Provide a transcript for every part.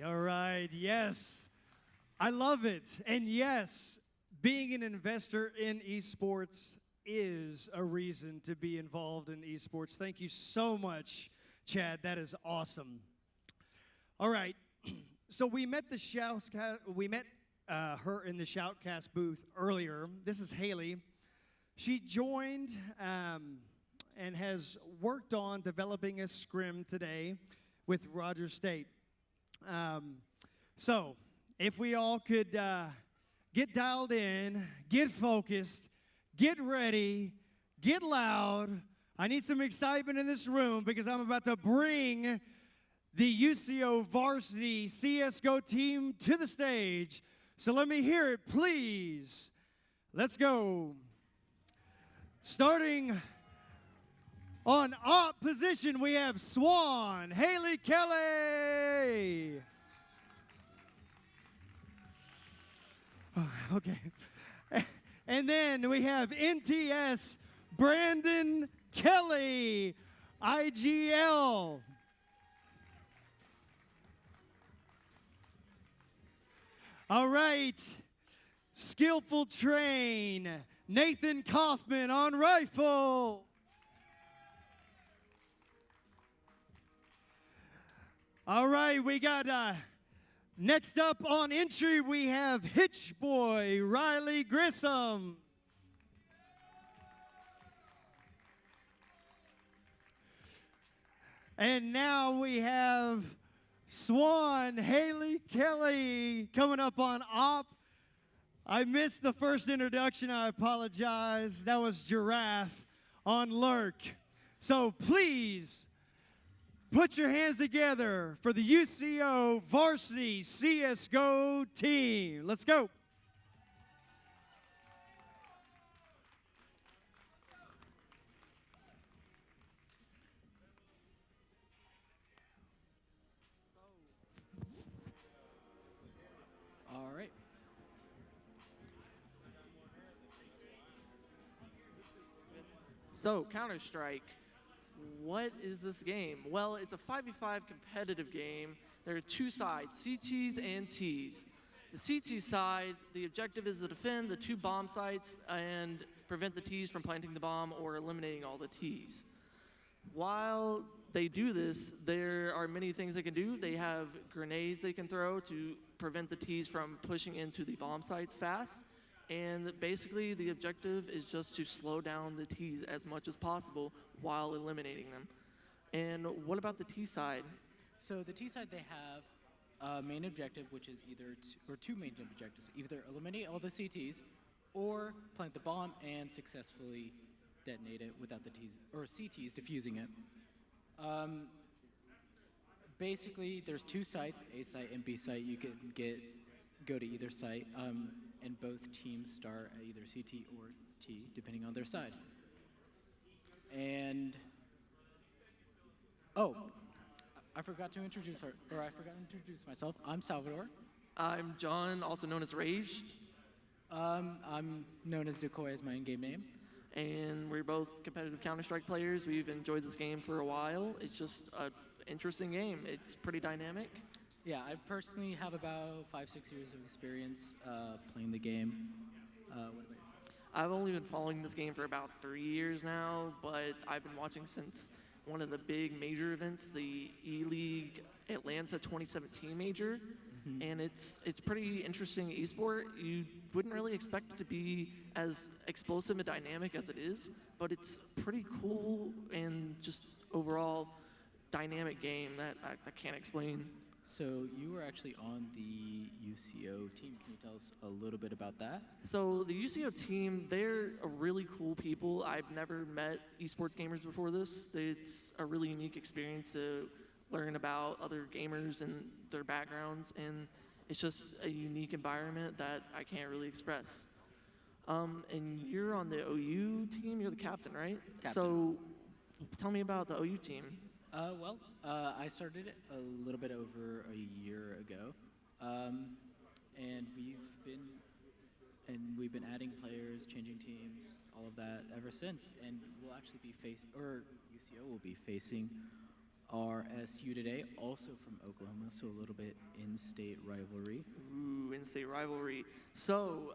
All right, yes. I love it. And yes, being an investor in esports is a reason to be involved in esports. Thank you so much, Chad. That is awesome. All right. So we met her in the Shoutcast booth earlier. This is Haley. She joined and has worked on developing a scrim today with Rogers State. So if we all could get dialed in, get focused, get ready, get loud. I need some excitement in this room because I'm about to bring the UCO varsity CSGO team to the stage. So let me hear it, please. Let's go. Starting on op position, we have Swan, Haley Kelly. Okay. And then we have NTS, Brandon Kelly, IGL. All right. Skillful Train, Nathan Kaufman on rifle. All right, we got next up on entry, we have Hitch Boy, Riley Grissom. And now we have Swan, Haley Kelly coming up on op. I missed the first introduction, I apologize. That was Giraffe on Lurk. So please put your hands together for the UCO varsity CSGO team. Let's go. All right. So, Counter-Strike, what is this game? Well, it's a 5v5 competitive game. There are two sides, CTs and Ts. The CT side, the objective is to defend the two bomb sites and prevent the Ts from planting the bomb or eliminating all the Ts. While they do this, there are many things they can do. They have grenades they can throw to prevent the Ts from pushing into the bomb sites fast. And basically, the objective is just to slow down the Ts as much as possible while eliminating them. And what about the T side? So the T side, they have a main objective, which is two main objectives. Either eliminate all the CTs or plant the bomb and successfully detonate it without the Ts, or CTs defusing it. Basically, there's two sites, A site and B site. You can go to either site, and both teams start at either CT or T, depending on their side. And I forgot to introduce myself. I'm Salvador. I'm John, also known as Rage. I'm known as Decoy as my in-game name. And we're both competitive Counter-Strike players. We've enjoyed this game for a while. It's just an interesting game. It's pretty dynamic. Yeah, I personally have about 5-6 years of experience playing the game. What about you? I've only been following this game for about 3 years now, but I've been watching since one of the big major events, the E-League Atlanta 2017 major. Mm-hmm. And it's pretty interesting esport. You wouldn't really expect it to be as explosive and dynamic as it is, but it's pretty cool and just overall dynamic game that I can't explain. So you were actually on the UCO team. Can you tell us a little bit about that? So the UCO team, they're a really cool people. I've never met esports gamers before this. It's a really unique experience to learn about other gamers and their backgrounds, and it's just a unique environment that I can't really express. And you're on the OU team. You're the captain, right? Captain. So tell me about the OU team. I started it a little bit over a year ago, and we've been adding players, changing teams, all of that ever since. And we'll actually be UCO will be facing RSU today, also from Oklahoma, so a little bit in-state rivalry. Ooh, in-state rivalry. So,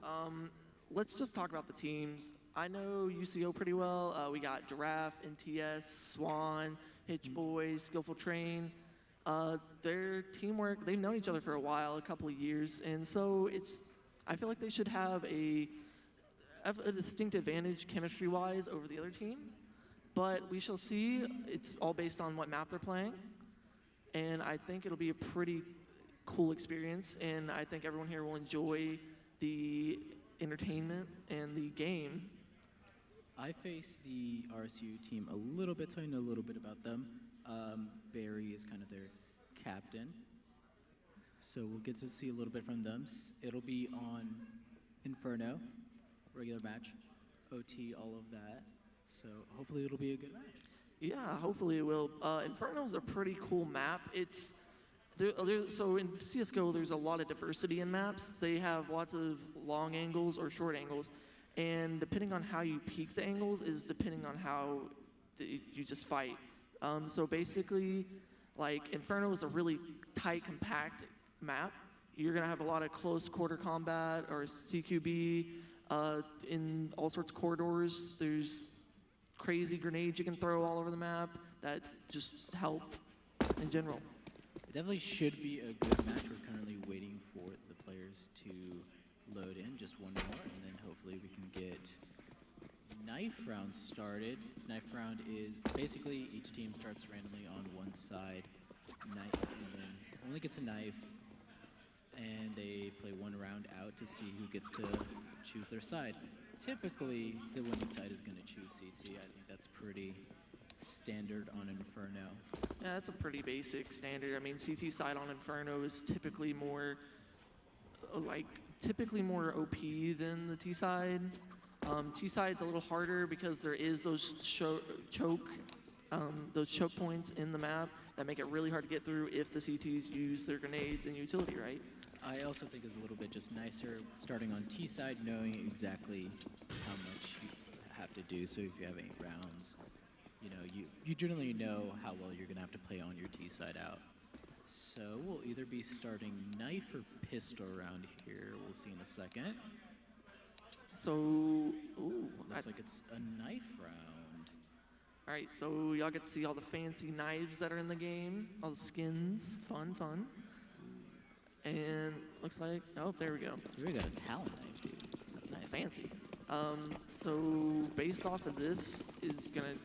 let's just talk about the teams. I know UCO pretty well. We got Giraffe, NTS, Swan, Hitch Boys, Skillful Train. Their teamwork, they've known each other for a while, a couple of years, and so I feel like they should have a distinct advantage chemistry-wise over the other team. But we shall see. It's all based on what map they're playing. And I think it'll be a pretty cool experience. And I think everyone here will enjoy the entertainment and the game. I faced the RSU team a little bit, so I know a little bit about them. Barry is kind of their captain. So we'll get to see a little bit from them. It'll be on Inferno, regular match, OT, all of that. So hopefully it'll be a good match. Yeah, hopefully it will. Inferno's a pretty cool map. So in CSGO, there's a lot of diversity in maps. They have lots of long angles or short angles. And depending on how you peak the angles is depending on how you just fight. So basically, like, Inferno is a really tight, compact map. You're going to have a lot of close quarter combat or CQB in all sorts of corridors. There's crazy grenades you can throw all over the map that just help in general. It definitely should be a good match. We're currently waiting for the players to load in, just one more, and then hopefully we can get knife round started. Knife round is basically each team starts randomly on one side, knife, and then only gets a knife, and they play one round out to see who gets to choose their side. Typically, the winning side is going to choose CT. I think that's pretty standard on Inferno. Yeah, that's a pretty basic standard. I mean, CT side on Inferno is typically more OP than the T side. T side's a little harder because there is those choke points in the map that make it really hard to get through if the CTs use their grenades and utility right. I also think it's a little bit just nicer starting on T side, knowing exactly how much you have to do. So if you have 8 rounds, you know, you generally know how well you're gonna have to play on your T side out. So we'll either be starting knife or pistol around here. We'll see in a second. So, Looks like it's a knife round. All right, so y'all get to see all the fancy knives that are in the game, all the skins, fun. And looks like, oh, there we go. Here we got a talent knife, dude. That's nice. Fancy. So based off of this is gonna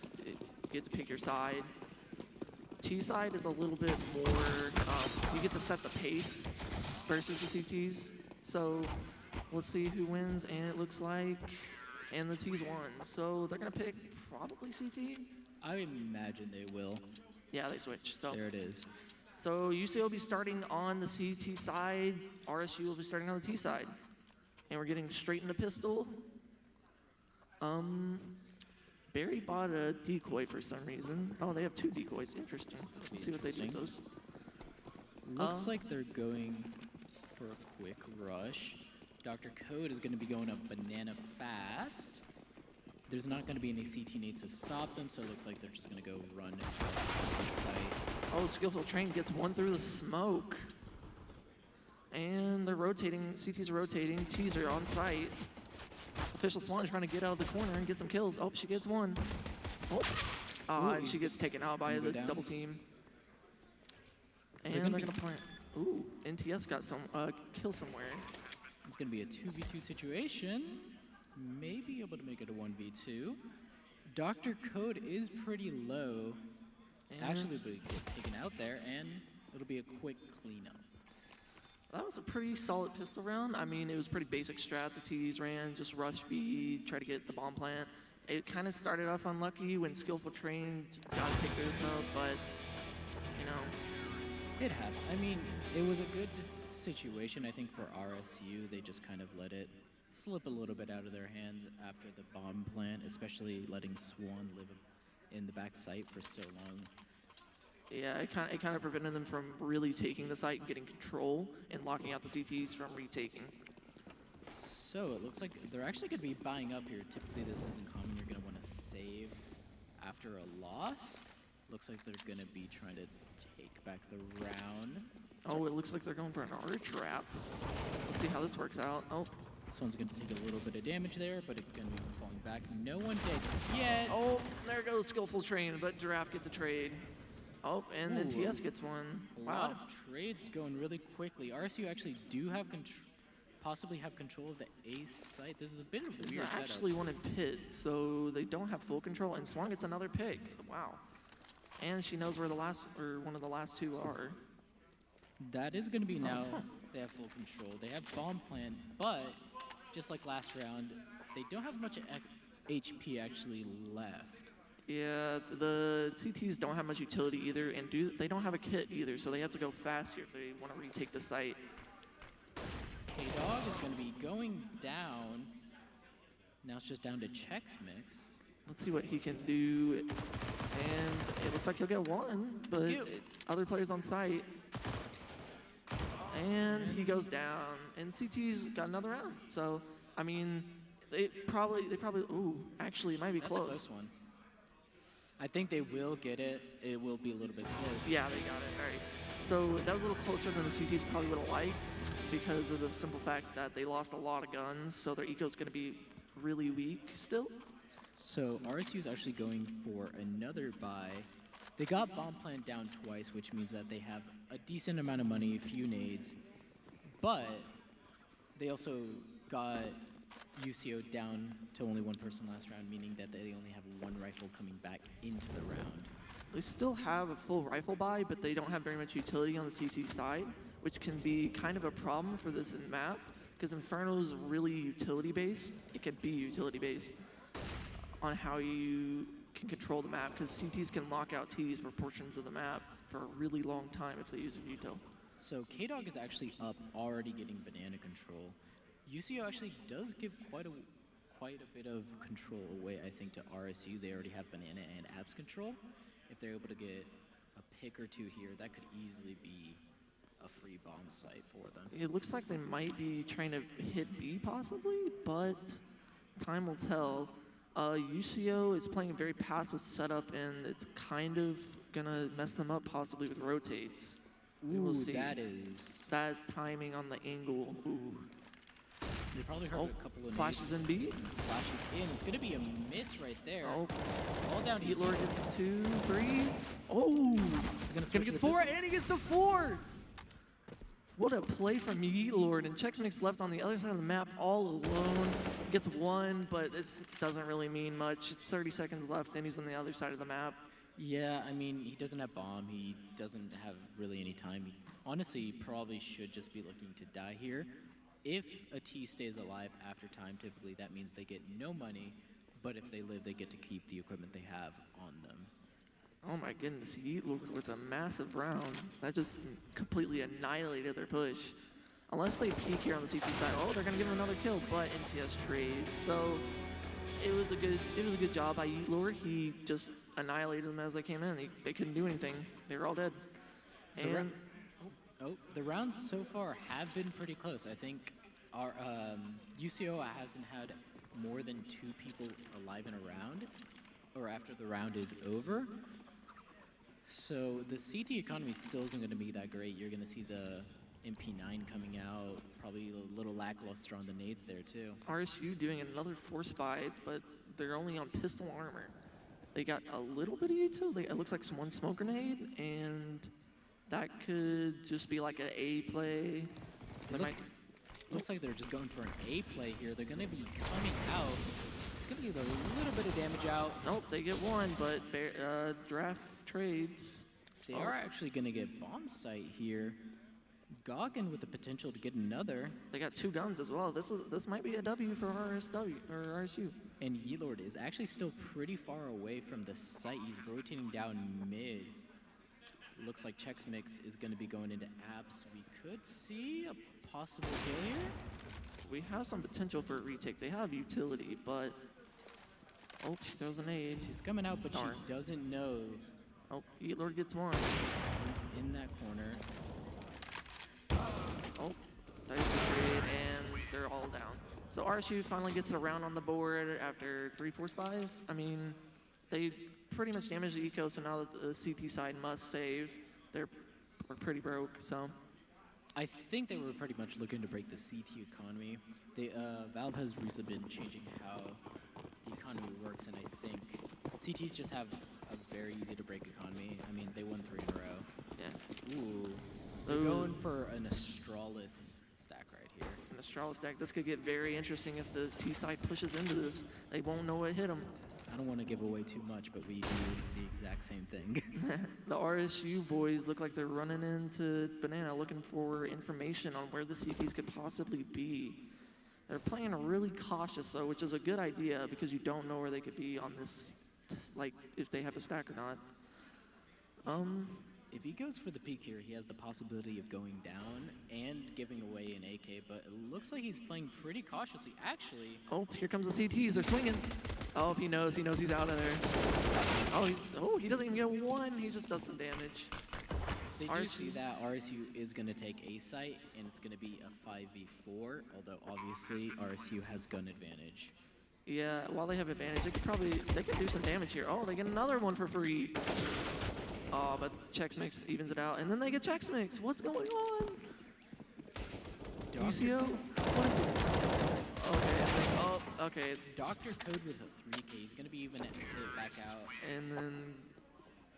get to pick your side. T side is a little bit more, you get to set the pace versus the CTs. So let's see who wins, and it looks like, and the T's won. So they're gonna pick probably CT. I imagine they will. Yeah, they switch. So there it is. So UCO will be starting on the CT side. RSU will be starting on the T side. And we're getting straight into pistol. Barry bought a decoy for some reason. Oh, they have 2 decoys. Interesting. Let's see what they do with those. Looks like they're going for a quick rush. Dr. Code is going to be going up banana fast. There's not going to be any CT nades to stop them, so it looks like they're just going to go run and fight. Oh, Skillful Train gets one through the smoke. And they're rotating. CTs are rotating. T's are on site. Official Swan is trying to get out of the corner and get some kills. Oh, she gets one. Oh, and she gets taken out by the double team. And they're going to plant. Ooh, NTS got some kill somewhere. It's going to be a 2v2 situation. Maybe able to make it a 1v2. Dr. Code is pretty low. Actually, will get taken out there, and it'll be a quick cleanup. That was a pretty solid pistol round. I mean, it was pretty basic strat. The TDs ran, just rush B, try to get the bomb plant. It kind of started off unlucky when Skillful Train got picked through the smoke, but, you know. It happened. I mean, it was a good situation, I think, for RSU. They just kind of let it slip a little bit out of their hands after the bomb plant, especially letting Swan live in the back site for so long. Yeah, it kind of prevented them from really taking the site and getting control and locking out the CTs from retaking. So it looks like they're actually going to be buying up here. Typically this isn't common. You're going to want to save after a loss. Looks like they're going to be trying to take back the round. Oh, it looks like they're going for an arch wrap. Let's see how this works out. Oh, This one's going to take a little bit of damage there, but it's going to be falling back. No one dead yet. oh, there goes Skillful Train, but Giraffe gets a trade. Oh, and then Ooh. TS gets one. A lot of trades going really quickly. RSU actually do have possibly have control of the A site. This is a bit of a There's weird actually setup. one in pit, so they don't have full control, and Swan gets another pick. Wow. And she knows where one of the last two are. That is going to be now. They have full control. They have bomb plant, but just like last round, they don't have much HP actually left. Yeah, the CTs don't have much utility either, and they don't have a kit either, so they have to go fast here if they want to retake the site. K-Dog is going to be going down. Now it's just down to Chex Mix. Let's see what he can do. And it looks like he'll get one, but other players on site. And he goes down. And CT's got another round. So, I mean, they probably, ooh, actually, it might be That's close. a close one. I think they will get it. It will be a little bit close. Yeah, they got it. All right. So that was a little closer than the CTs probably would have liked because of the simple fact that they lost a lot of guns. So their eco's going to be really weak still. So RSU is actually going for another buy. They got bomb plant down twice, which means that they have a decent amount of money, a few nades, but they also got UCO down to only one person last round, meaning that they only have one rifle coming back into the round. They still have a full rifle buy, but they don't have very much utility on the CC side, which can be kind of a problem for this map, because Inferno is really utility-based. It can be utility-based on how you can control the map, because CTs can lock out Ts for portions of the map for a really long time if they use a util. So K-Dog is actually up, already getting banana control. UCO actually does give quite a bit of control away, I think, to RSU. They already have banana and abs control. If they're able to get a pick or two here, that could easily be a free bomb site for them. It looks like they might be trying to hit B possibly, but time will tell. UCO is playing a very passive setup, and it's kind of gonna mess them up possibly with rotates. We will see. That timing on the angle. Ooh. They probably heard a couple of flashes in B. Flashes in. It's gonna be a miss right there. Oh, all down to Heatlord gets 2, 3. Oh, He's gonna get 4, and he gets the 4th. What a play from Yeetlord, and Chex Mix left on the other side of the map all alone. Gets 1, but this doesn't really mean much. It's 30 seconds left, and he's on the other side of the map. Yeah, I mean, he doesn't have bomb. He doesn't have really any time. He honestly probably should just be looking to die here. If a T stays alive after time, typically that means they get no money, but if they live, they get to keep the equipment they have on them. Oh my goodness, Yeetlord with a massive round. That just completely annihilated their push. Unless they peek here on the CT side, oh, they're gonna give him another kill, but NTS trades. So it was a good job by Yeetlord. He just annihilated them as they came in. They couldn't do anything. They were all dead. And the rounds so far have been pretty close. I think our UCO hasn't had more than 2 people alive in a round, or after the round is over. So the CT economy still isn't going to be that great. You're going to see the MP9 coming out, probably a little lackluster on the nades there too. RSU doing another force buy, but they're only on pistol armor. They got a little bit of utility. It looks like one smoke grenade, and that could just be like an A play. Looks like they're just going for an A play here. They're going to be coming out. It's going to be a little bit of damage out. Nope, they get 1, but draft trades. They are actually going to get bomb site here. Goggin with the potential to get another. They got 2 guns as well. This might be a W for RSU. And Yeetlord is actually still pretty far away from the site. He's rotating down mid. Looks like Chex Mix is going to be going into abs. We could see a possible kill here. We have some potential for a retake. They have utility, but oh, she throws an nade. She's coming out, but Darn. she doesn't know Oh, Yeetlord gets 1. who's in that corner. Oh, there's the trade, and they're all down. So RSU finally gets a round on the board after 3 force buys. I mean, they pretty much damaged the eco, so now that the CT side must save, they're pretty broke, so. I think they were pretty much looking to break the CT economy. Valve has recently been changing how the economy works, and I think CTs just have a very easy to break economy. I mean, they won 3 in a row. Yeah. Ooh. They're going for an Astralis stack right here. An Astralis stack. This could get very interesting if the T side pushes into this. They won't know what hit them. I don't want to give away too much, but we do the exact same thing. The RSU boys look like they're running into Banana looking for information on where the CTs could possibly be. They're playing really cautious, though, which is a good idea because you don't know where they could be on this, like, if they have a stack or not. If he goes for the peak here, he has the possibility of going down and giving away an AK, but it looks like he's playing pretty cautiously. Actually... Oh, here comes the CTs. They're swinging. Oh, he knows he's out of there. Oh, he doesn't even get one. He just does some damage. They do see that RSU is going to take A site, and it's going to be a 5v4, although obviously RSU has gun advantage. Yeah, while they have advantage, they could do some damage here. Oh, they get another one for free. Oh, but Chex Mix evens it out, and then they get Chex Mix. What's going on? UCO? What is it? Okay, okay. Dr. Code with a 3K. He's going to be even it back out. And then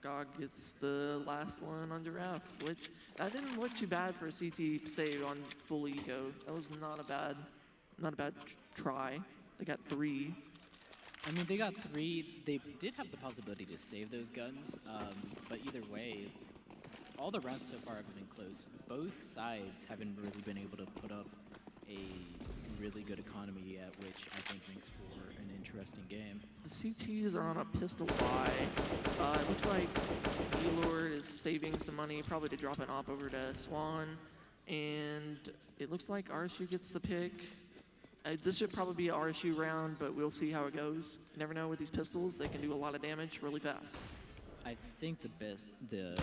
Gog gets the last one on Giraffe, which that didn't look too bad for a CT save on full eco. That was not a bad try. They got 3. I mean, they got 3. They did have the possibility to save those guns, but either way, all the rounds so far have been close. Both sides haven't really been able to put up a really good economy yet, which I think makes for an interesting game. The CTs are on a pistol buy. It looks like Elord is saving some money, probably to drop an op over to Swan, and it looks like RSU gets the pick. This should probably be an RSU round, but we'll see how it goes. You never know with these pistols, they can do a lot of damage really fast. I think the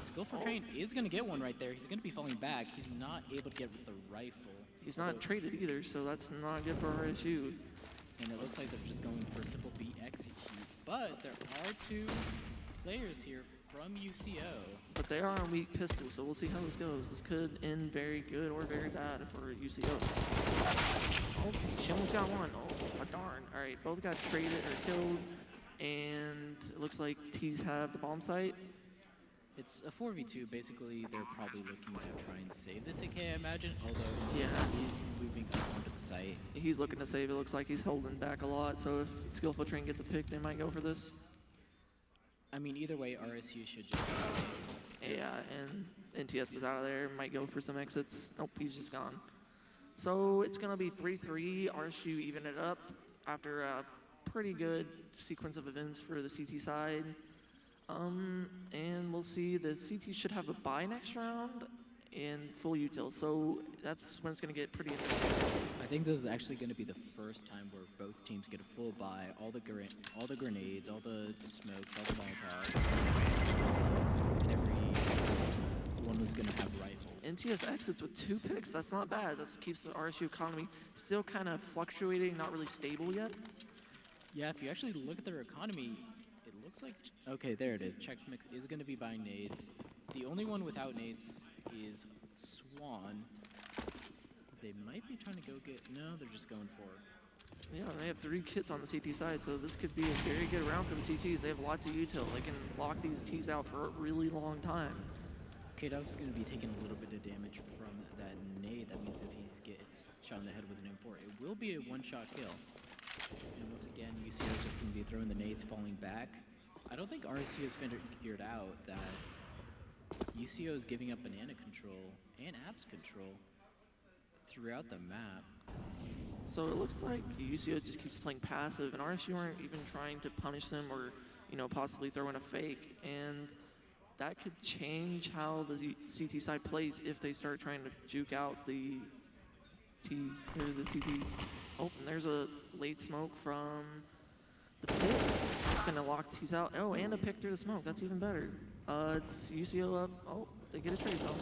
Skillful Train is going to get one right there. He's going to be falling back. He's not able to get with the rifle. He's not traded either, so that's not good for RSU. And it looks like they're just going for simple B execute. But there are 2 players here from UCO. But they are on weak pistols, so we'll see how this goes. This could end very good or very bad for UCO. Oh, she almost got one. Oh, darn. All right, both got traded or killed. And it looks like T's have the bomb site. It's a 4v2. Basically, they're probably looking to try and save this AK, I imagine. Although yeah, he's moving up onto the site. He's looking to save. It looks like he's holding back a lot. So if Skillful Train gets a pick, they might go for this. I mean, either way, RSU should just... Yeah, and NTS is out of there. Might go for some exits. Nope, he's just gone. So it's going to be 3-3. RSU even it up after a pretty good sequence of events for the CT side. And we'll see the CT should have a bye next round and full util. So that's when it's going to get pretty interesting. I think this is actually going to be the first time where both teams get a full buy. All the grenades, all the smokes, all the Molotovs. And everyone was going to have rifles. NTS exits with 2 picks. That's not bad. That keeps the RSU economy still kind of fluctuating, not really stable yet. Yeah, if you actually look at their economy, it looks like... Okay, there it is. Chex Mix is going to be buying nades. The only one without nades is Swan. They might be trying to go get... No, they're just going for... Yeah, they have 3 kits on the CT side, so this could be a very good round for the CTs. They have lots of util. They can lock these Ts out for a really long time. K-Dog's going to be taking a little bit of damage from that nade. That means if he gets shot in the head with an M4, it will be a one-shot kill. And once again, UCO is just going to be throwing the nades, falling back. I don't think RSU has figured out that UCO is giving up banana control and abs control throughout the map. So it looks like UCO just keeps playing passive, and RSU aren't even trying to punish them or, possibly throw in a fake. And that could change how the CT side plays if they start trying to juke out the CTs. Oh, and there's a late smoke from the pit. It's gonna lock T's out. Oh, and a pick through the smoke. That's even better. It's UCO up. Oh, they get a trade though.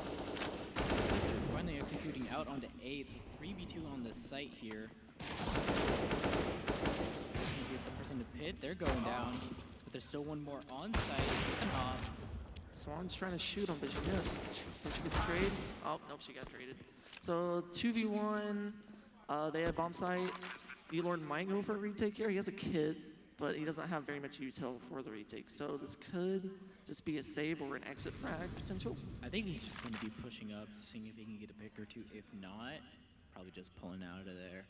They're finally executing out onto A. It's a 3v2 on the site here. Can't get the person to pit. They're going down, but there's still one more on site. An op. Swan's trying to shoot him, but she missed. Did she get the trade? Oh, nope, she got traded. So 2v1, they have bomb site. E-Lord might go for a retake here. He has a kit, but he doesn't have very much util for the retake. So this could just be a save or an exit frag potential. I think he's just going to be pushing up, seeing if he can get a pick or two. If not, probably just pulling out of there.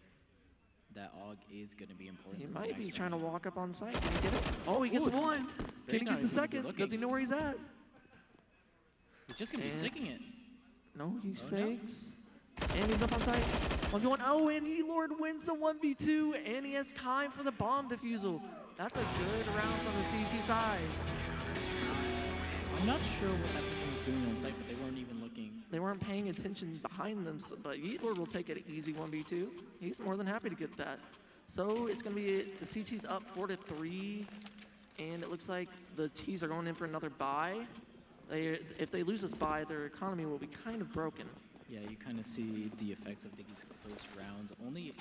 That AUG is going to be important. He might be trying to walk up on site. Can he get it? Oh, he gets one. Can he get the second? Does he know where he's at? He's just going to be sticking it. No, he's fakes. And he's up on site. 1v1. Oh, and E-Lord wins the 1v2, and he has time for the bomb defusal. That's a good round from the CT side. I'm not sure what that person was doing on site, but they weren't even looking. They weren't paying attention behind them, but E-Lord will take it an easy 1v2. He's more than happy to get that. So it's going to be, the CT's up 4-3, and it looks like the T's are going in for another bye. If they lose this bye, their economy will be kind of broken. Yeah, you kind of see the effects of these close rounds. Only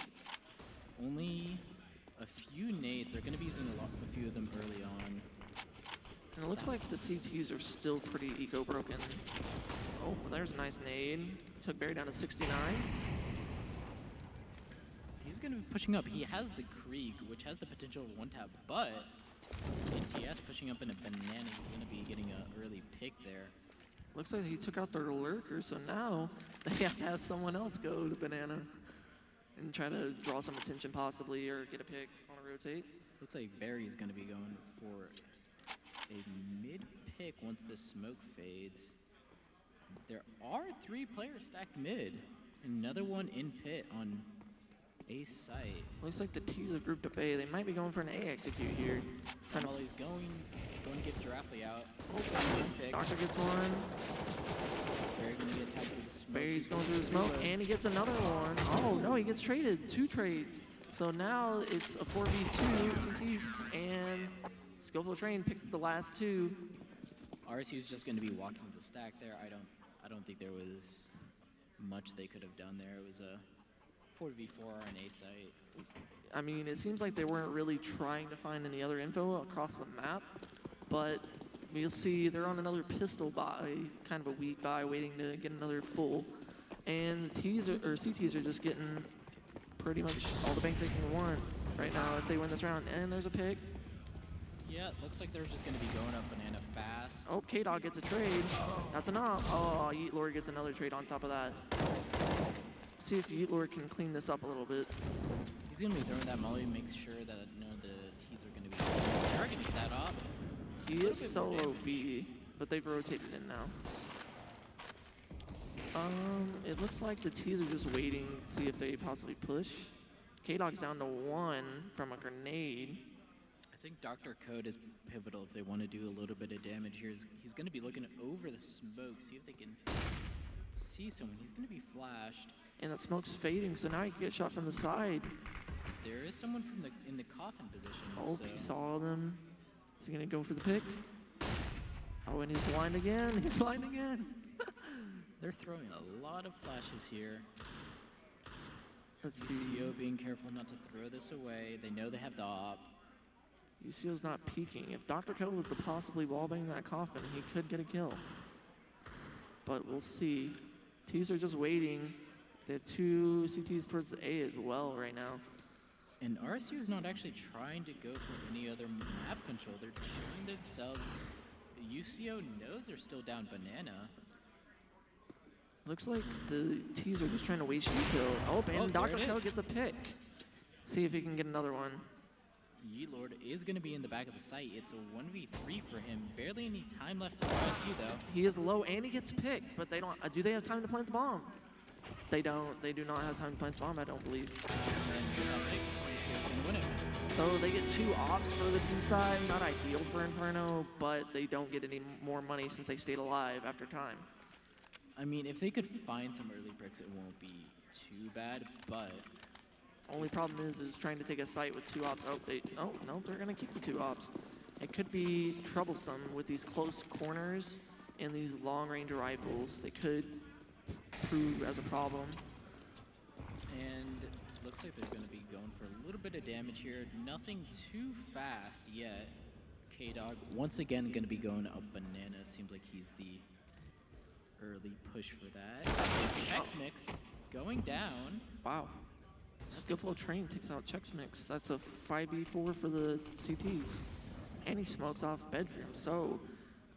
a few nades. They're going to be using a few of them early on. And it looks like the CTs are still pretty eco-broken. Oh, there's a nice nade. Took Barry down to 69. He's going to be pushing up. He has the Krieg, which has the potential of one-tap, but ATS pushing up in a banana. He's going to be getting an early pick there. Looks like he took out their lurker, so now they have to have someone else go to banana and try to draw some attention possibly or get a pick on a rotate. Looks like Barry's going to be going for a mid pick once the smoke fades. There are 3 players stacked mid. Another one in pit on A site. Looks like the T's have grouped up A. They might be going for an A execute here. He's going to get Giraffe out. Doctor gets one. Barry's going to get tagged through the smoke. Barry's going through the smoke, and he gets another one. Oh, no, he gets traded. 2 trades. So now it's a 4v2 CTs, and Skillful Train picks up the last 2. RSU is just going to be walking the stack there. I don't think there was much they could have done there. It was a 4v4 on A site. I mean, it seems like they weren't really trying to find any other info across the map, but we'll see they're on another pistol buy, kind of a weak buy, waiting to get another full. And CTs are just getting pretty much all the bank they can want right now if they win this round. And there's a pick. Yeah, it looks like they're just going to be going up banana fast. Oh, K-Dog gets a trade. That's enough. Oh, Yeet Lord gets another trade on top of that. See if Yeet Lord can clean this up a little bit. He's going to be throwing that molly, make sure that none of the T's are going to be targeting that off. He is solo B, but they've rotated in now. It looks like the T's are just waiting to see if they possibly push. K-Dog's down to 1 from a grenade. I think Dr. Code is pivotal if they want to do a little bit of damage here. He's going to be looking over the smoke, see if they can see someone. He's going to be flashed. And that smoke's fading, so now he can get shot from the side. There is someone in the coffin position. Oh, he saw them. Is he going to go for the pick? Oh, and he's blind again. He's blind again. They're throwing a lot of flashes here. Let's see. UCO being careful not to throw this away. They know they have the op. UCO's not peeking. If Dr. Code was to possibly wallbang that coffin, he could get a kill. But we'll see. T's are just waiting. They have 2 CTs towards the A as well right now. And RSU is not actually trying to go for any other map control. They're showing themselves. UCO knows they're still down banana. Looks like the T's are just trying to waste util. Oh, and Dr. Code gets a pick. See if he can get another one. Yeelord is going to be in the back of the site. It's a 1v3 for him. Barely any time left for RSU, though. He is low, and he gets picked, but they don't. Do they have time to plant the bomb? They don't. They do not have time to plant the bomb, I don't believe. So they get 2 ops for the T side. Not ideal for Inferno, but they don't get any more money since they stayed alive after time. I mean, if they could find some early bricks, it won't be too bad, but... Only problem is trying to take a site with 2 ops. Oh, no, they're going to keep the 2 ops. It could be troublesome with these close corners and these long-range rifles. They could prove as a problem. And looks like they're going to be going for a little bit of damage here. Nothing too fast yet. K-Dog once again going to be going up banana. Seems like he's the early push for that. Chex Mix going down. Wow. Skillful Train takes out Chex Mix. That's a 5v4 for the CTs. And he smokes off Bedroom. So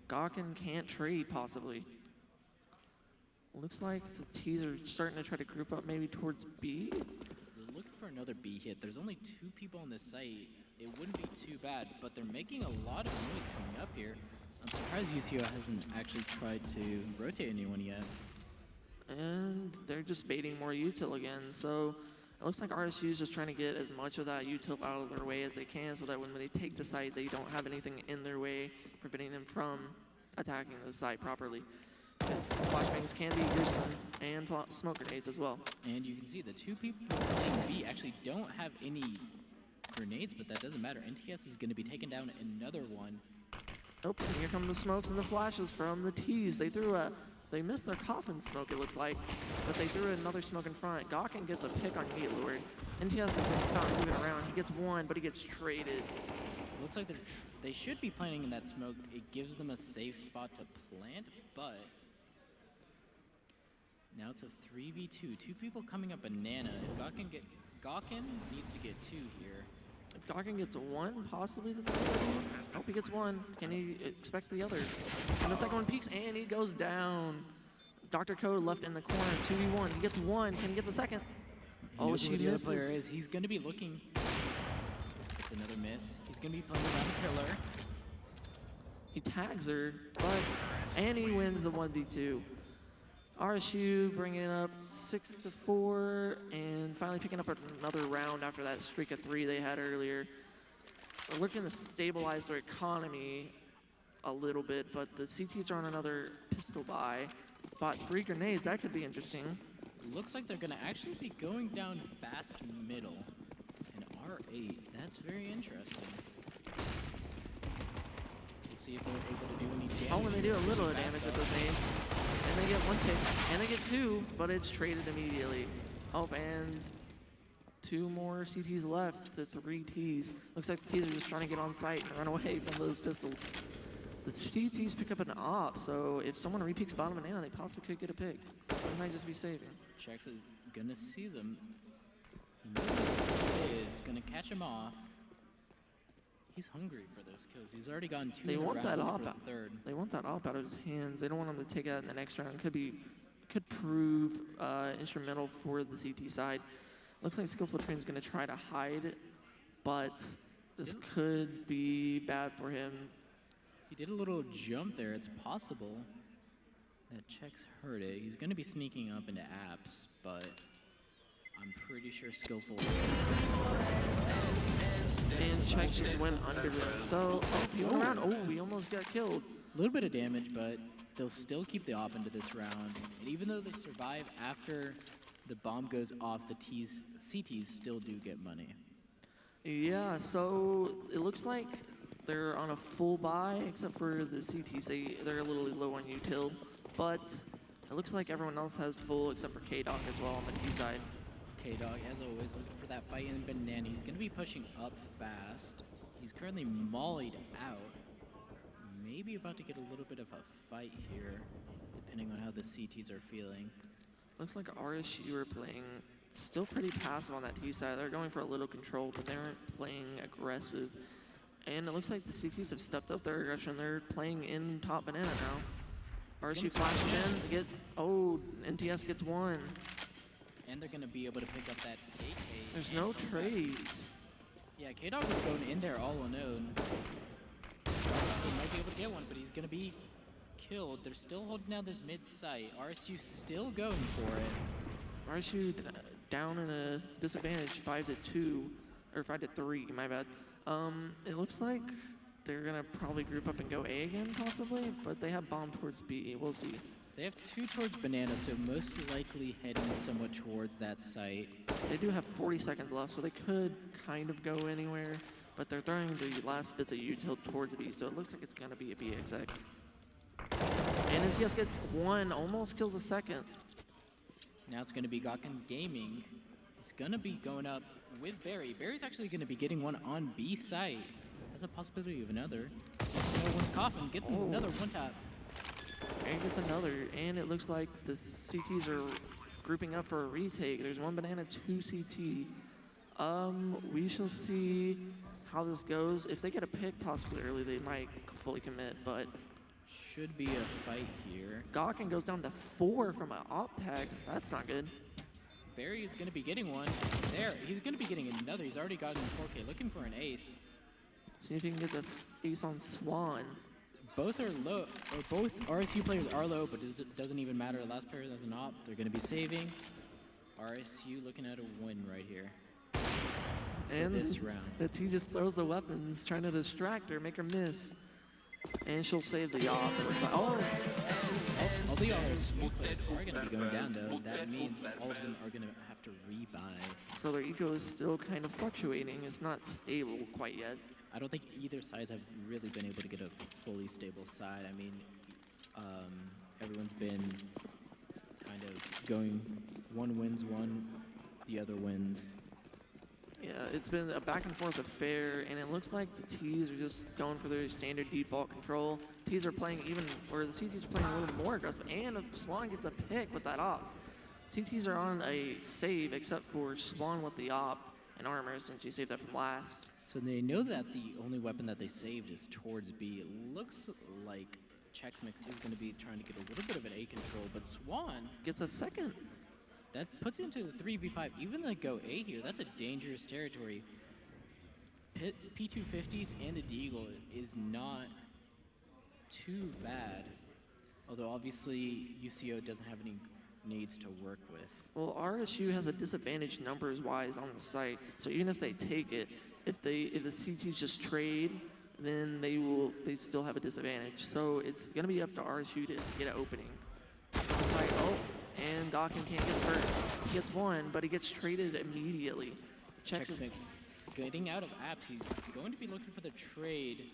Gawkin can't trade possibly. Looks like the T's are starting to try to group up maybe towards B. They're looking for another B hit. There's only 2 people on this site. It wouldn't be too bad, but they're making a lot of noise coming up here. I'm surprised UCO hasn't actually tried to rotate anyone yet. And they're just baiting more util again. So it looks like RSU is just trying to get as much of that util out of their way as they can so that when they take the site, they don't have anything in their way preventing them from attacking the site properly. Flashbangs can be gruesome, and smoke grenades as well. And you can see the 2 people playing B actually don't have any grenades, but that doesn't matter. NTS is going to be taking down another one. Oh, and here come the smokes and the flashes from the T's. They missed their coffin smoke, it looks like, but they threw another smoke in front. Gawkin gets a pick on Meat Lord. NTS is not moving around. He gets one, but he gets traded. Looks like they should be planting in that smoke. It gives them a safe spot to plant, but now it's a 3v2. 2 people coming up banana. If Gawkin needs to get 2 here. If Gawkin gets 1, possibly this is what I hope he gets 1. Can he expect the other? And the second one peeks, and he goes down. Dr. Code left in the corner, 2v1. He gets 1. Can he get the second? Oh, she misses. The other player is. He's going to be looking. It's another miss. He's going to be playing around the killer. He tags her, and he wins the 1v2. RSU bringing it up 6-4 and finally picking up another round after that streak of 3 they had earlier. They're looking to stabilize their economy a little bit, but the CTs are on another pistol buy. Bought 3 grenades, that could be interesting. Looks like they're going to actually be going down fast middle. And R8, that's very interesting. We'll see if they're able to do any damage. Oh, and they do a little damage with those nades. And they get 1 pick, and they get 2, but it's traded immediately. Oh, and 2 more CTs left to 3 Ts. Looks like the Ts are just trying to get on site and run away from those pistols. The CTs pick up an op, so if someone re-peeks bottom banana, they possibly could get a pick. They might just be saving. Chex is gonna see them. He knows he is gonna catch him off. He's hungry for those kills. He's already gotten 2 They in a want round, that looking op for out. the third. They want that op out of his hands. They don't want him to take that in the next round. Could prove instrumental for the CT side. Looks like Skillful Train's gonna try to hide, but this could be bad for him. He did a little jump there. It's possible that Chex heard it. He's going to be sneaking up into apps, but I'm pretty sure Skillful. And Chex just went under him. So, he went around. Oh, he almost got killed. A little bit of damage, but they'll still keep the op into this round. And even though they survive after the bomb goes off, the CTs still do get money. Yeah, so it looks like they're on a full buy, except for the CTs. They're a little low on util, but it looks like everyone else has full except for K-Dog as well on the T side. K-Dog, as always, looking for that fight in banana. He's going to be pushing up fast. He's currently mollied out. Maybe about to get a little bit of a fight here, depending on how the CTs are feeling. Looks like RSU are playing still pretty passive on that T side. They're going for a little control, but they aren't playing aggressive. And it looks like the CTs have stepped up their aggression. They're playing in top banana now. RSU flashes in, NTS gets 1. And they're going to be able to pick up that AK. There's no trades. Yeah, K-Dog was going in there all alone. He might be able to get one, but he's going to be killed. They're still holding down this mid site. RSU still going for it. RSU down in a disadvantage, 5-2, or 5-3, my bad. It looks like they're gonna probably group up and go A again, possibly, but they have bomb towards B. We'll see. They have 2 towards banana, so most likely heading somewhat towards that site. They do have 40 seconds left, so they could kind of go anywhere, but they're throwing the last bits of util towards B, so it looks like it's gonna be a B exec. And NTS gets 1, almost kills a second. Now it's gonna be Gawkin Gaming He's going to be going up with Barry. Barry's actually going to be getting one on B site. Has a possibility of another. No one's coughing. Gets another one tap. And gets another, and it looks like the CTs are grouping up for a retake. There's one banana, 2 CT. We shall see how this goes. If they get a pick possibly early, they might fully commit, but Should be a fight here. Gawkin goes down to 4 from an op tag. That's not good. Barry is going to be getting one. There, he's going to be getting another. He's already gotten 4K, looking for an ace. See if he can get the ace on Swan. Both are low, or both RSU players are low, but it doesn't even matter. The last player has an op. They're going to be saving. RSU looking at a win right here. And this round. the T just throws the weapons, trying to distract her, make her miss. And she'll save the op. It looks like, All the RSU players are going to be going down, though. That means all of them are going to have to rebuy. so their eco is still kind of fluctuating. It's not stable quite yet. I don't think either sides have really been able to get a fully stable side. I mean, everyone's been kind of going, one wins one, the other wins. Yeah, it's been a back and forth affair, and it looks like the T's are just going for their standard default control. T's are playing even, or the CTs are playing a little more aggressive, and if Swan gets a pick with that op. CTs are on a save, except for Swan with the op and armor, since she saved that from last. So they know that the only weapon that they saved is towards B. It looks like Checksmix is going to be trying to get a little bit of an A control, but Swan, Gets a second. that puts it into the 3v5. Even the go A here, that's a dangerous territory. P250s and a Deagle is not too bad. Although obviously UCO doesn't have any nades to work with. Well, RSU has a disadvantage numbers-wise on the site, so even if they take it, if the CTs just trade, then they still have a disadvantage. So it's gonna be up to RSU to get an opening. It's like, and Gawkin can't get first. He gets one, but he gets traded immediately. Checksmix getting out of apps. He's going to be looking for the trade.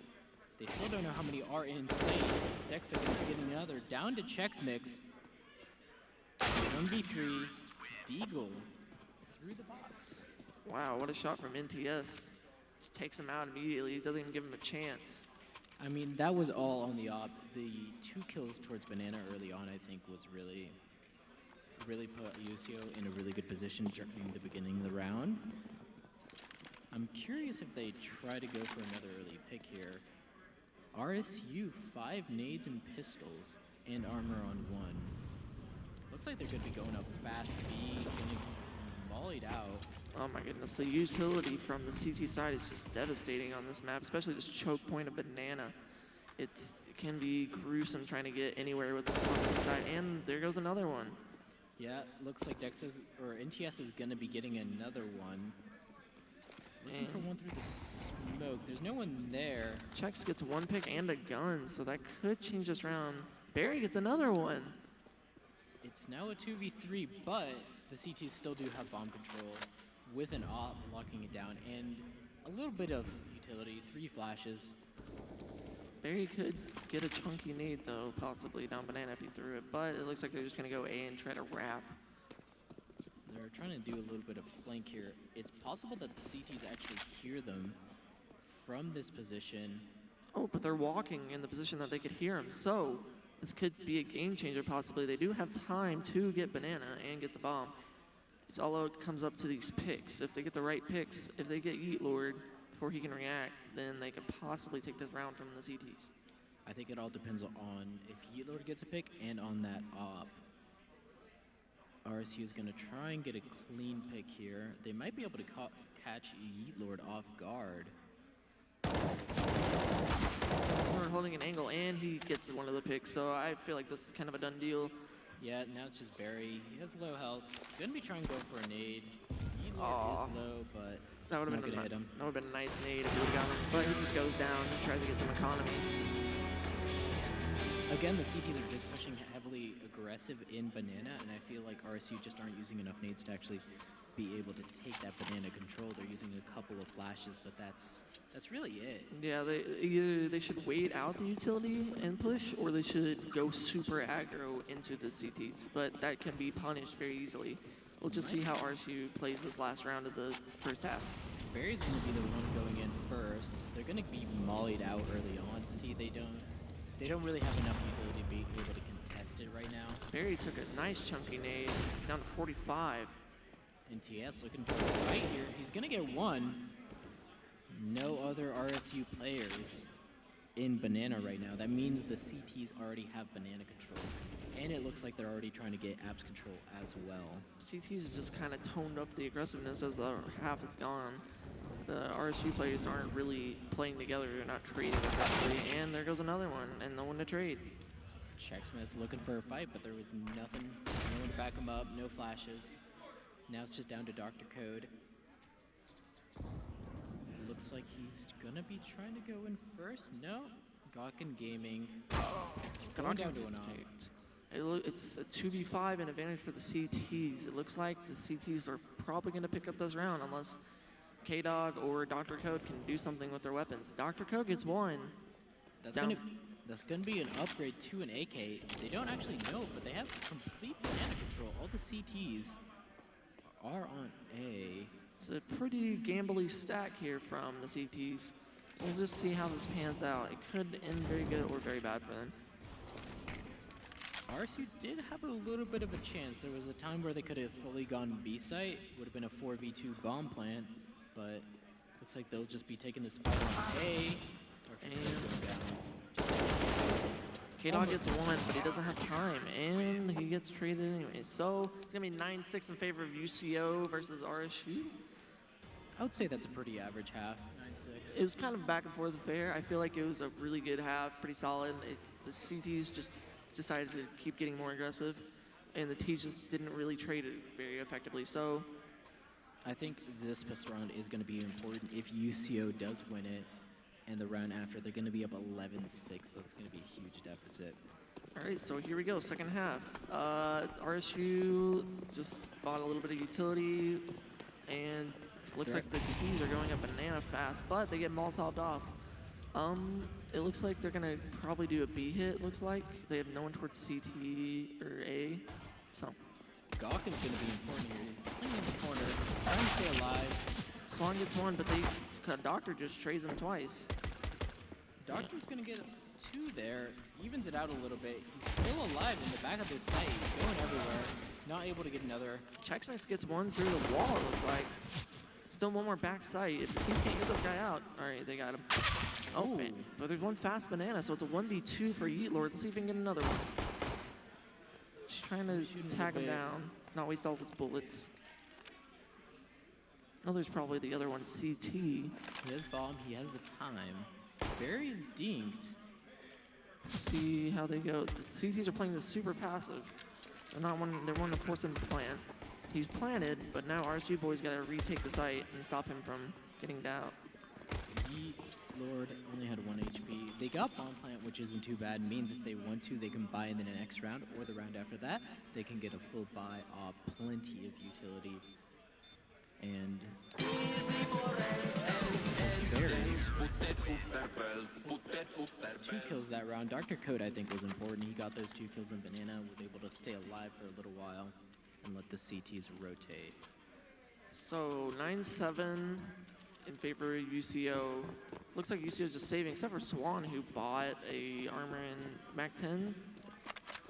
They still don't know how many are in sight. Dexter going to be getting another. Down to Checksmix. 1v3. Deagle through the box. Wow, what a shot from NTS. Just takes him out immediately. Doesn't even give him a chance. I mean, that was all on the op. The 2 kills towards Banana early on, I think, was really put UCO in a really good position during the beginning of the round. I'm curious if they try to go for another early pick here. RSU, 5 nades and pistols, and armor on 1. Looks like they're going to be going up fast B, getting mollied out. Oh my goodness, the utility from the CT side is just devastating on this map, especially this choke point of Banana. It can be gruesome trying to get anywhere with the front side, and there goes another one. Yeah, looks like NTS is going to be getting another one. Looking for one through the smoke. There's no one there. Chex gets 1 pick and a gun, so that could change this round. Barry gets another one. It's now a 2v3, but the CTs still do have bomb control with an op locking it down and a little bit of utility, 3 flashes. Barry could get a chunky nade though, possibly down Banana if he threw it, but it looks like they're just gonna go A and try to wrap. They're trying to do a little bit of flank here. It's possible that the CTs actually hear them from this position. Oh, but they're walking in the position that they could hear him, so this could be a game changer possibly. They do have time to get Banana and get the bomb. It's all it comes up to these picks. If they get the right picks, if they get Yeet Lord before he can react, then they could possibly take this round from the CTs. I think it all depends on if Yeet Lord gets a pick and on that op. RSU is going to try and get a clean pick here. They might be able to catch Yeet Lord off guard. We're holding an angle, and he gets one of the picks, so I feel like this is kind of a done deal. Yeah, now it's just Barry. He has low health. Gonna be trying to go for a nade. Yeet Lord is low, but that would have been hit him. That would have been a nice nade if he would have gotten him, but he just goes down and tries to get some economy. Again, the CTs are just pushing heavily aggressive in Banana, and I feel like RSU just aren't using enough nades to actually be able to take that Banana control. They're using a couple of flashes, but that's really it. Yeah, either they should wait out the utility and push, or they should go super aggro into the CTs, but that can be punished very easily. We'll just see how RSU plays this last round of the first half. Barry's going to be the one going in first. They're going to be mollied out early on. See, they don't really have enough utility to be able to contest it right now. Barry took a nice chunky nade, down to 45. And TS looking for a fight here. He's going to get one. No other RSU players in banana right now. That means the CTs already have banana control. And it looks like they're already trying to get abs control as well. CTs has just kind of toned up the aggressiveness as the half is gone. The RSU players aren't really playing together. They're not trading aggressively. And there goes another one, and no one to trade. Checksmith looking for a fight, but there was nothing. No one to back him up, no flashes. Now it's just down to Dr. Code. Looks like he's gonna be trying to go in first. No, Gawkin Gaming. Going down to an off. It's a 2v5 and advantage for the CTs. It looks like the CTs are probably going to pick up this round unless K-Dog or Dr. Code can do something with their weapons. Dr. Code gets one. That's gonna be an upgrade to an AK. They don't actually know, but they have complete banana control. All the CTs are on A. It's a pretty gambly stack here from the CTs. We'll just see how this pans out. It could end very good or very bad for them. RSU did have a little bit of a chance. There was a time where they could have fully gone B site. Would have been a 4v2 bomb plant, but looks like they'll just be taking this fight on A. K-Dog gets one, but he doesn't have time, and he gets traded anyway. So it's gonna be 9-6 in favor of UCO versus RSU. I would say that's a pretty average half. 9-6. It was kind of back and forth affair. I feel like it was a really good half, pretty solid. The CTs just decided to keep getting more aggressive, and the T's just didn't really trade it very effectively. So I think this pistol round is going to be important. If UCO does win it, and the round after, they're going to be up 11-6. That's going to be a huge deficit. all right, so here we go, second half. RSU just bought a little bit of utility, and looks like the T's are going up banana fast, but they get Molotov'd off. It looks like they're gonna probably do a B hit, looks like. They have no one towards CT or A, so. Gawkin's gonna be important here. He's playing in the corner, trying to stay alive. Swan gets one, but Doctor just trays him twice. Doctor's gonna get two there, evens it out a little bit. He's still alive in the back of this site, he's going everywhere, not able to get another. Checksmith gets one through the wall, it looks like. Still one more back sight. If the teams can't get this guy out. All right, they got him. Oh, man. But there's one fast banana, so it's a 1v2 for Yeet Lord. Let's see if we can get another one. Just trying to tag him down, not waste all his bullets. Oh, there's probably the other one, CT. He has bomb, he has the time. Barry's dinked. Let's see how they go. The CTs are playing this super passive. They're wanting to force him to plant. He's planted, but now RSG boys got to retake the site and stop him from getting down. Yeet Lord only had 1 HP. They got bomb plant, which isn't too bad. Means if they want to, they can buy in the next round or the round after that. They can get a full buy off plenty of utility. And two kills that round. Dr. Code, I think, was important. He got those 2 kills in banana, was able to stay alive for a little while and let the CTs rotate. So 9-7 in favor of UCO. Looks like UCO is just saving, except for Swan, who bought a armor in MAC-10.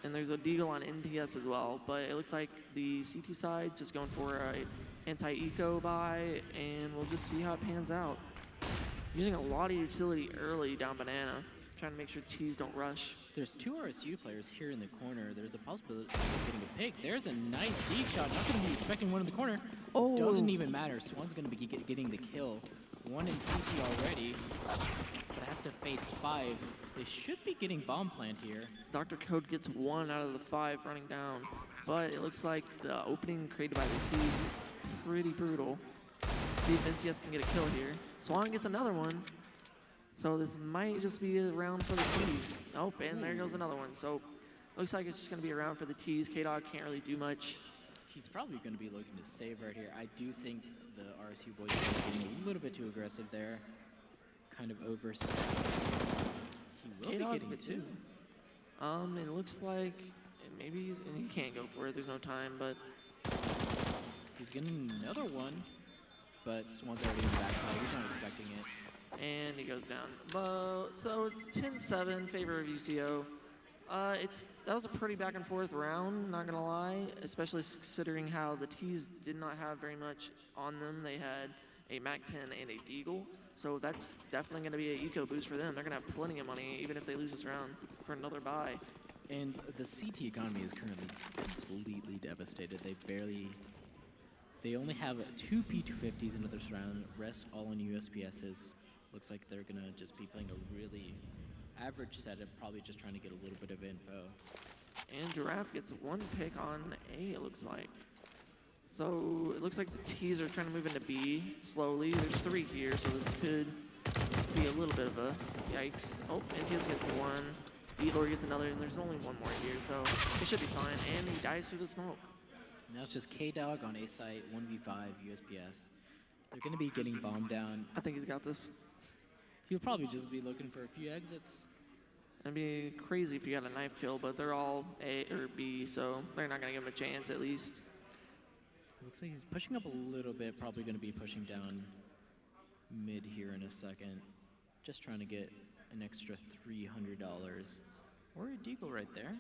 And there's a Deagle on NTS as well. But it looks like the CT side just going for a anti-eco buy, and we'll just see how it pans out. Using a lot of utility early down banana, trying to make sure T's don't rush. There's 2 RSU players here in the corner. There's a possibility of getting a pick. There's a nice deep shot. Not going to be expecting one in the corner. Oh. Doesn't even matter. Swan's going to be getting the kill. 1 in CT already, but has to face 5. They should be getting bomb plant here. Dr. Code gets 1 out of the 5 running down, but it looks like the opening created by the T's is pretty brutal. See if NCS can get a kill here. Swan gets another one. So this might just be a round for the T's. Oh, and there goes another one. So looks like it's just going to be a round for the T's. K-Dog can't really do much. He's probably going to be looking to save right here. I do think the RSU boys are getting a little bit too aggressive there. Kind of overstep. He will be getting 2. It looks like maybe he can't go for it. There's no time, but He's getting another one, but Swan's already in the backside. He's not expecting it. And he goes down. So it's 10-7 favor of UCO. That was a pretty back and forth round, not gonna lie, especially considering how the T's did not have very much on them. They had a MAC-10 and a Deagle, so that's definitely gonna be an eco boost for them. They're gonna have plenty of money, even if they lose this round, for another bye. And the CT economy is currently completely devastated. They only have 2 P250s into this round, rest all on USPSs. Looks like they're gonna just be playing a really average setup, probably just trying to get a little bit of info. And Giraffe gets 1 pick on A, it looks like. So it looks like the T's are trying to move into B slowly. There's 3 here, so this could be a little bit of a yikes. Oh, NTS gets 1. Beadlor gets another, and there's only 1 more here, so it should be fine. And he dies through the smoke. Now it's just K-Dog on A site, 1v5 USPS. They're going to be getting bombed down. I think he's got this. He'll probably just be looking for a few exits. It'd be crazy if you got a knife kill, but they're all A or B, so they're not going to give him a chance at least. Looks like he's pushing up a little bit, probably going to be pushing down mid here in a second. Just trying to get an extra $300. Or a Deagle right there.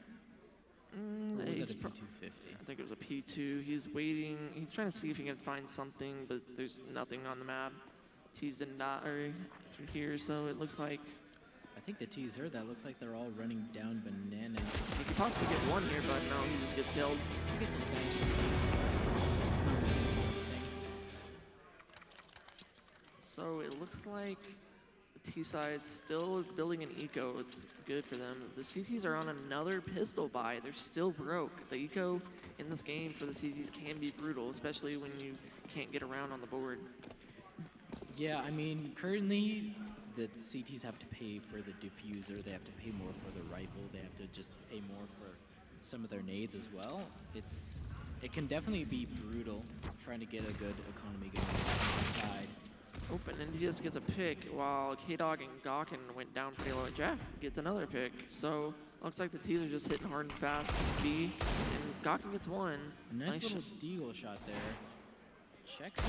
Or was that a P250? I think it was a P2. He's waiting. He's trying to see if he can find something, but there's nothing on the map. T's did not are here, so it looks like I think the T's heard that. Looks like they're all running down bananas. he could possibly get 1 here, but no, he just gets killed. He gets the thing. So it looks like the T side's still building an eco. It's good for them. The CTs are on another pistol buy. They're still broke. The eco in this game for the CTs can be brutal, especially when you can't get around on the board. Yeah, I mean, currently the CTs have to pay for the diffuser. They have to pay more for the rifle. They have to just pay more for some of their nades as well. It can definitely be brutal trying to get a good economy going on the side. Open, and he just gets a pick while K-Dog and Gawkin went down pretty low. Jeff gets another pick. So looks like the T's are just hitting hard and fast. B, and Gawkin gets 1. A nice little deagle shot there. Checks.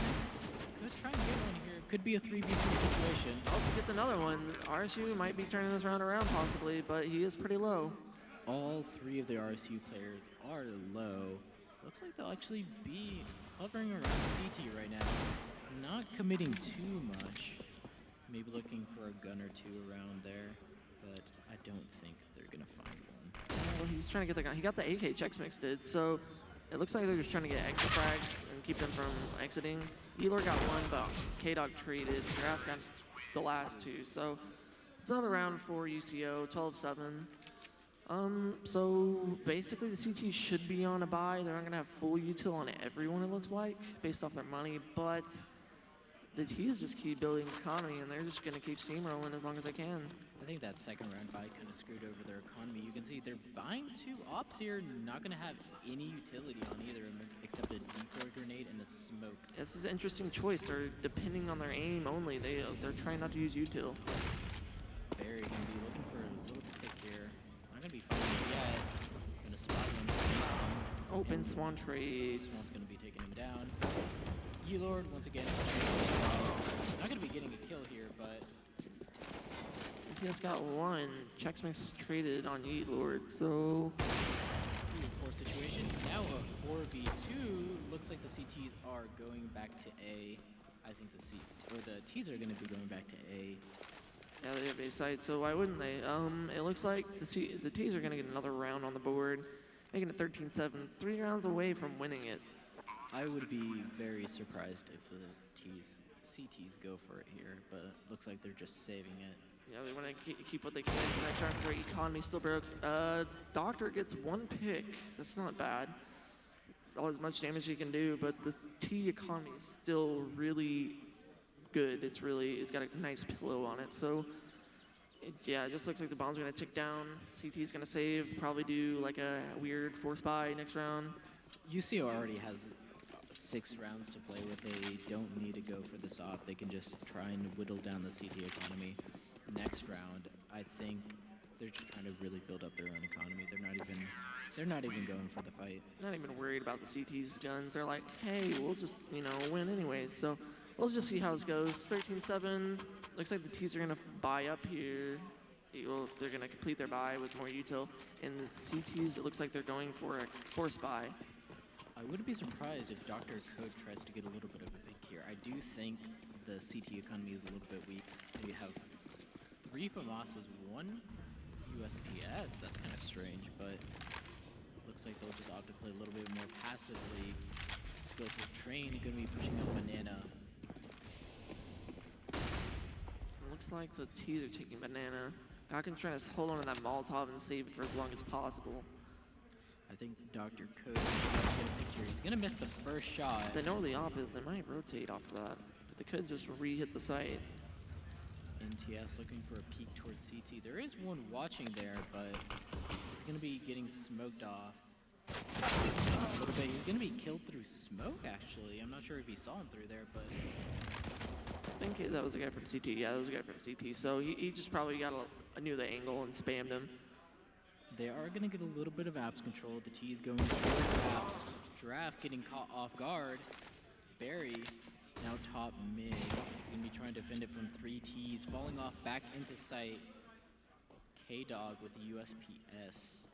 Could try and get one here. Could be a 3v3 situation. Oh, he gets another one. RSU might be turning this round around possibly, but he is pretty low. All 3 of the RSU players are low. Looks like they'll actually be hovering around CT right now. Not committing too much. Maybe looking for a gun or 2 around there, but I don't think they're gonna find one. Well, he's trying to get the gun. He got the AK, Chex Mix did, so it looks like they're just trying to get exit frags and keep them from exiting. Elor got 1, but K-Dog traded. Giraffe got the last 2, so it's another round for UCO, 12-7. So basically the CT should be on a buy. They're not gonna have full util on everyone, it looks like, based off their money, but the T's just keep building economy, and they're just gonna keep steamrolling as long as they can. I think that second round buy kind of screwed over their economy. You can see they're buying 2 ops here, not gonna have any utility on either of them except a decoy grenade and a smoke. This is an interesting choice. They're depending on their aim only. They're trying not to use util. Barry gonna be looking for a little pick here. Not gonna be finding it yet. Gonna spot one. Open Swan trades. Swan's gonna be taking him down. Lord once again. Not gonna be getting a kill here, but he has got 1. Chex Mix traded on Lord, so 3-4 situation. Now a 4v2. Looks like the CTs are going back to A. I think the T's are gonna be going back to A. yeah, they have A site, so why wouldn't they? It looks like the T's are gonna get another round on the board, making it 13-7, 3 rounds away from winning it. I would be very surprised if the CTs go for it here, but looks like they're just saving it. Yeah, they want to keep what they can for the next round because their economy still broke. Doctor gets 1 pick. That's not bad. It's all as much damage he can do, but this T economy is still really good. It's got a nice pillow on it. So, yeah, it just looks like the bombs are going to tick down. CT's going to save, probably do like a weird force buy next round. UCO already has 6 rounds to play with. They don't need to go for this off. They can just try and whittle down the CT economy. Next round, I think they're just trying to really build up their own economy. They're not even going for the fight. Not even worried about the CT's guns. They're like, hey, we'll just, win anyways. So we'll just see how this goes. 13-7. Looks like the T's are going to buy up here. They're going to complete their buy with more util. And the CT's, it looks like they're going for a force buy. I wouldn't be surprised if Dr. Code tries to get a little bit of a pick here. I do think the CT economy is a little bit weak. We have 3 FAMASas, 1 USPS. That's kind of strange, but looks like they'll just opt to play a little bit more passively. Skillful Train going to be pushing up Banana. Looks like the T's are taking Banana. Falcon's trying to hold on to that Molotov and save it for as long as possible. I think Dr. Code is going to get a picture. He's going to miss the first shot. They know where the op is. They might rotate off of that. But they could just re-hit the site. NTS looking for a peek towards CT. There is one watching there, but he's going to be getting smoked off. A little bit. He's going to be killed through smoke, actually. I'm not sure if he saw him through there, but... I think that was a guy from CT. Yeah, that was a guy from CT. So he just probably knew the angle and spammed him. They are going to get a little bit of apps control. The T's going towards apps. Draft getting caught off guard. Barry now top mid. He's going to be trying to defend it from 3 T's. Falling off back into sight. K-Dog with the USPS.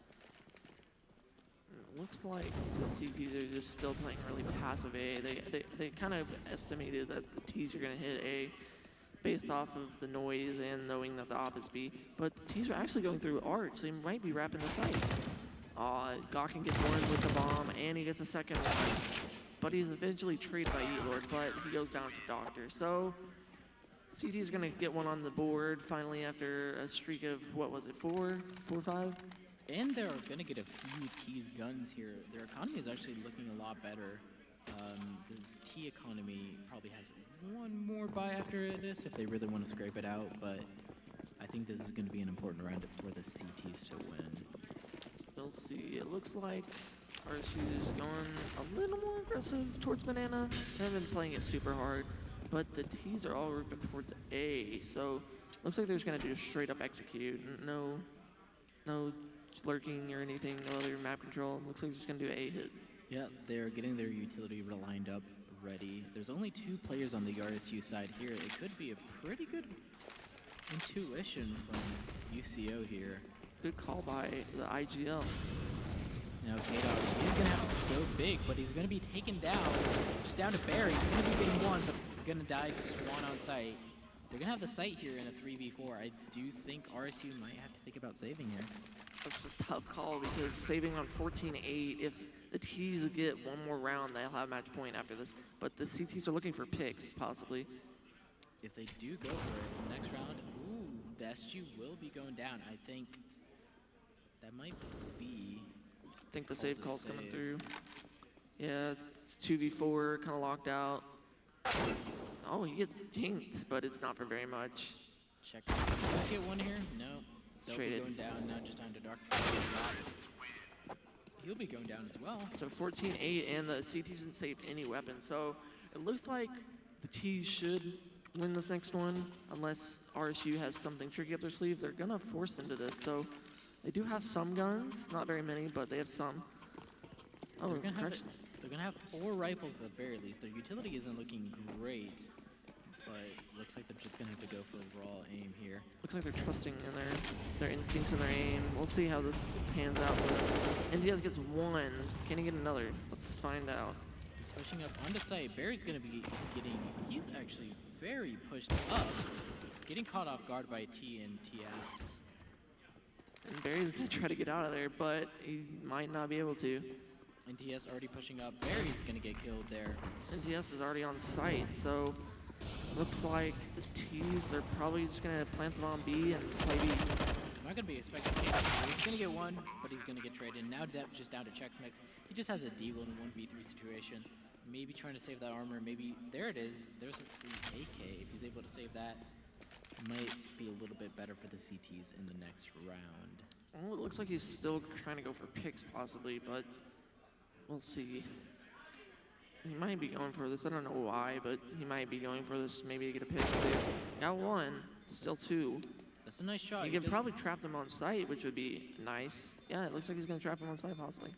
It looks like the CTs are just still playing really passive A. They kind of estimated that the T's are going to hit A based off of the noise and knowing that the op is B. But the T's are actually going through Arch. They might be wrapping the site. Gawkin gets one with the bomb, and he gets a second one. But he's eventually traded by E-Lord, but he goes down to Doctor. So CT's going to get one on the board finally after a streak of, what was it, 4, 5? And they're going to get a few T's guns here. Their economy is actually looking a lot better. This T economy probably has one more buy after this if they really want to scrape it out, but I think this is going to be an important round for the CTs to win. We'll see. It looks like RSU is going a little more aggressive towards Banana. They haven't been playing it super hard, but the T's are all ripping towards A, so looks like they're just going to do straight up execute. No lurking or anything, no other map control. Looks like they're just going to do an A hit. Yeah, they're getting their utility lined up, ready. There's only 2 players on the RSU side here. It could be a pretty good intuition from UCO here. Good call by the IGL. Now K-Dog, he's going to have to go big, but he's going to be taken down. Just down to Barry. He's going to be getting one, but going to die to Swan on site. They're going to have the site here in a 3v4. I do think RSU might have to think about saving here. That's a tough call because saving on 14-8, if the T's get one more round, they'll have match point after this. But the CTs are looking for picks, possibly. If they do go for it, the next round, ooh, the SG will be going down. I think that might be... I think the save call's coming through. Yeah, it's 2v4, kind of locked out. Oh, he gets dinked, but it's not for very much. Check. Did I get one here? No. They'll be Traded. going down now, just down to Dr. He'll be going down as well. So 14-8, and the CT doesn't save any weapon. So it looks like the T's should win this next one, unless RSU has something tricky up their sleeve. They're gonna force into this. So they do have some guns, not very many, but they have some. Oh, they're gonna have 4 rifles at the very least. Their utility isn't looking great, but looks like they're just gonna have to go for a raw aim here. Looks like they're trusting in their instincts and their aim. We'll see how this pans out for them. Diaz gets one. Can he get another? Let's find out. He's pushing up onto site. Barry's gonna be getting, he's actually very pushed up. Getting caught off guard by T and TFs. And Barry's gonna try to get out of there, but he might not be able to. NTS already pushing up. Barry's gonna get killed there. NTS is already on site, so looks like the T's are probably just gonna plant them on B and play B. I'm not gonna be expecting him. He's gonna get one, but he's gonna get traded. Now Depp just down to Chex Mix. He just has a deagle in a 1v3 situation. Maybe trying to save that armor. Maybe there it is. There's a free AK. If he's able to save that, might be a little bit better for the CTs in the next round. Well, it looks like he's still trying to go for picks possibly, but we'll see. He might be going for this. I don't know why, but he might be going for this. Maybe to get a pick. Got one. Still 2. The That's a nice shot. You He can does- probably trap them on site, which would be nice. Yeah, it looks like he's going to trap them on site, possibly.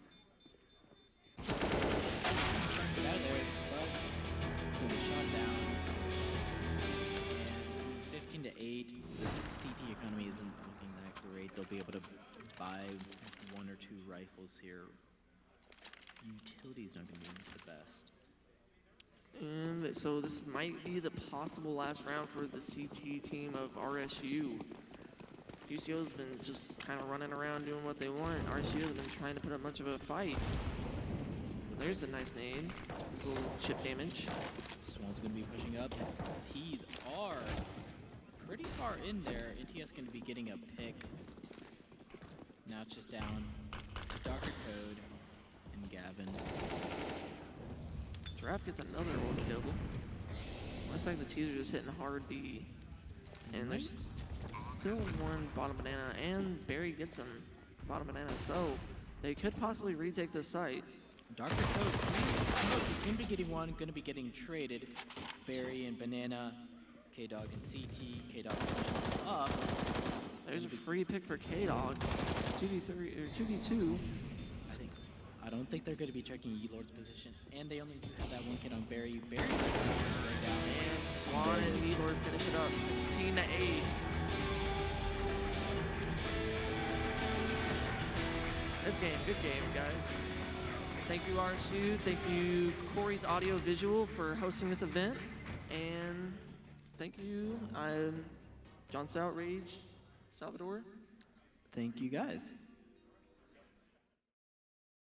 Get out of there, but with a shot down. And 15 to 8. The CT economy isn't looking that great. They'll be able to buy 1 or 2 rifles here. Utility's not going to be the best. And so this might be the possible last round for the CT team of RSU. UCO's been just kind of running around doing what they want. RSU has been trying to put up much of a fight. There's a nice nade. This little chip damage. Swan's going to be pushing up. The T's are pretty far in there. NTS going to be getting a pick. Now it's just down to Dr. Code and Gavin. Giraffe gets another old kill. Looks like the T's are just hitting hard D. And there's still one bottom banana, and Barry gets him bottom banana, so they could possibly retake the site. Dr. Code, he's going to be getting one, going to be getting traded. Barry and Banana, K-Dog and CT, K-Dog up. There's a free pick for K-Dog. 2v3 or 2v2. I don't think they're going to be checking Yeelord's position, and they only do have that one kid on Barry. Barry's right down. And Swan and Yeelord finish it up, 16 to 8. Good game, guys. Thank you, RSU. Thank you, Cory's Audio Visual, for hosting this event. And thank you, John's Outrage, Salvador. Thank you, guys.